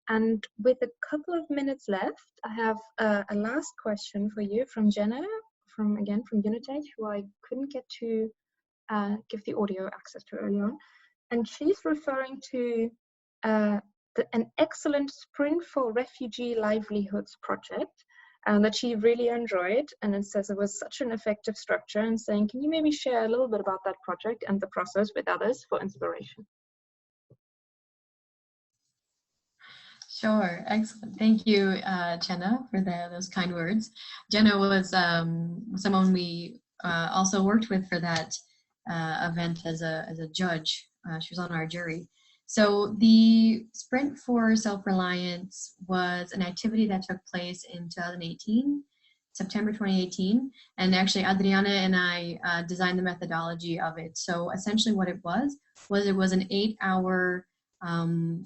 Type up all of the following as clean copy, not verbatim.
And with a couple of minutes left, I have a last question for you from Jenna, from Unitate, who I couldn't get to give the audio access to earlier on. And she's referring to an excellent Sprint for Refugee Livelihoods project that she really enjoyed. And it says it was such an effective structure, and saying, can you maybe share a little bit about that project and the process with others for inspiration? Sure, excellent. Thank you, Jenna, for those kind words. Jenna was someone we also worked with for that event as a judge. She was on our jury. So the Sprint for Self-Reliance was an activity that took place in 2018, September 2018. And actually Adriana and I designed the methodology of it. So essentially what it was an 8-hour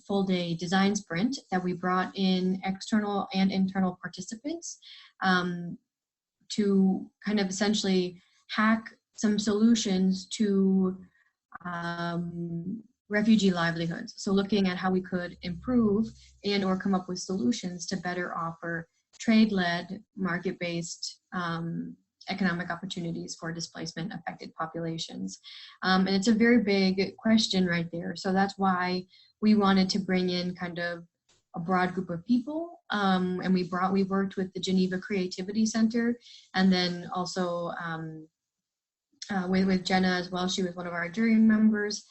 full day design sprint that we brought in external and internal participants to kind of essentially hack some solutions to refugee livelihoods. So looking at how we could improve and or come up with solutions to better offer trade-led, market-based economic opportunities for displacement affected populations. And it's a very big question right there. So that's why we wanted to bring in kind of a broad group of people. And we worked with the Geneva Creativity Center, and then also with Jenna as well. She was one of our jury members.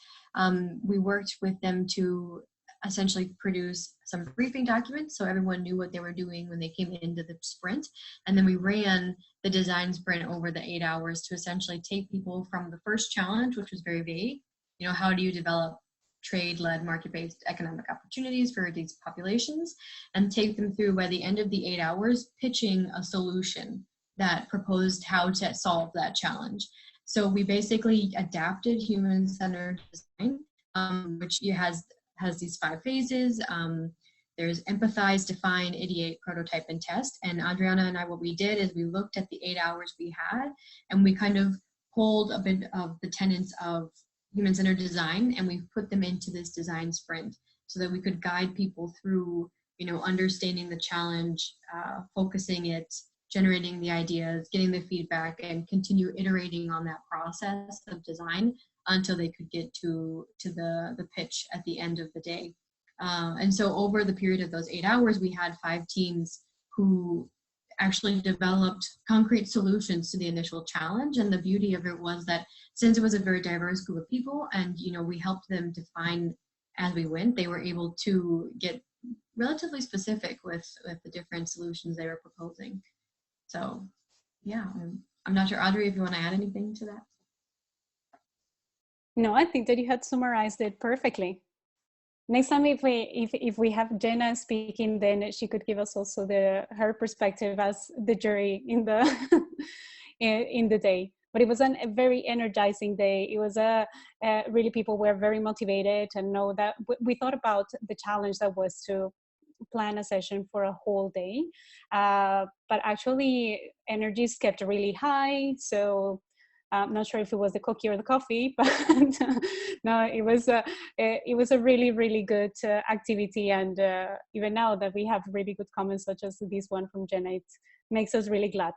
We worked with them to essentially produce some briefing documents so everyone knew what they were doing when they came into the sprint. And then we ran the design sprint over the 8 hours to essentially take people from the first challenge, which was very vague. You know, how do you develop trade-led market-based economic opportunities for these populations, and take them through, by the end of the 8 hours, pitching a solution that proposed how to solve that challenge. So we basically adapted human-centered design, which has these 5 phases. There's empathize, define, ideate, prototype, and test. And Adriana and I, what we did is we looked at the 8 hours we had, and we kind of pulled a bit of the tenets of human-centered design, and we put them into this design sprint so that we could guide people through, you know, understanding the challenge, focusing it, generating the ideas, getting the feedback, and continue iterating on that process of design until they could get to the pitch at the end of the day. And so over the period of those 8 hours, we had 5 teams who actually developed concrete solutions to the initial challenge. And the beauty of it was that since it was a very diverse group of people, and you know, we helped them define as we went, they were able to get relatively specific with the different solutions they were proposing. So yeah, I'm not sure, Audrey, if you want to add anything to that. No, I think that you had summarized it perfectly. Next time, if we have Jenna speaking, then she could give us also her perspective as the jury in the in the day. But it was a very energizing day. It was really, people were very motivated, and know that we thought about the challenge that was to plan a session for a whole day, but actually energies kept really high. So I'm not sure if it was the cookie or the coffee, but no, it was a really, really good activity. And even now that we have really good comments such as this one from Jenna, it makes us really glad.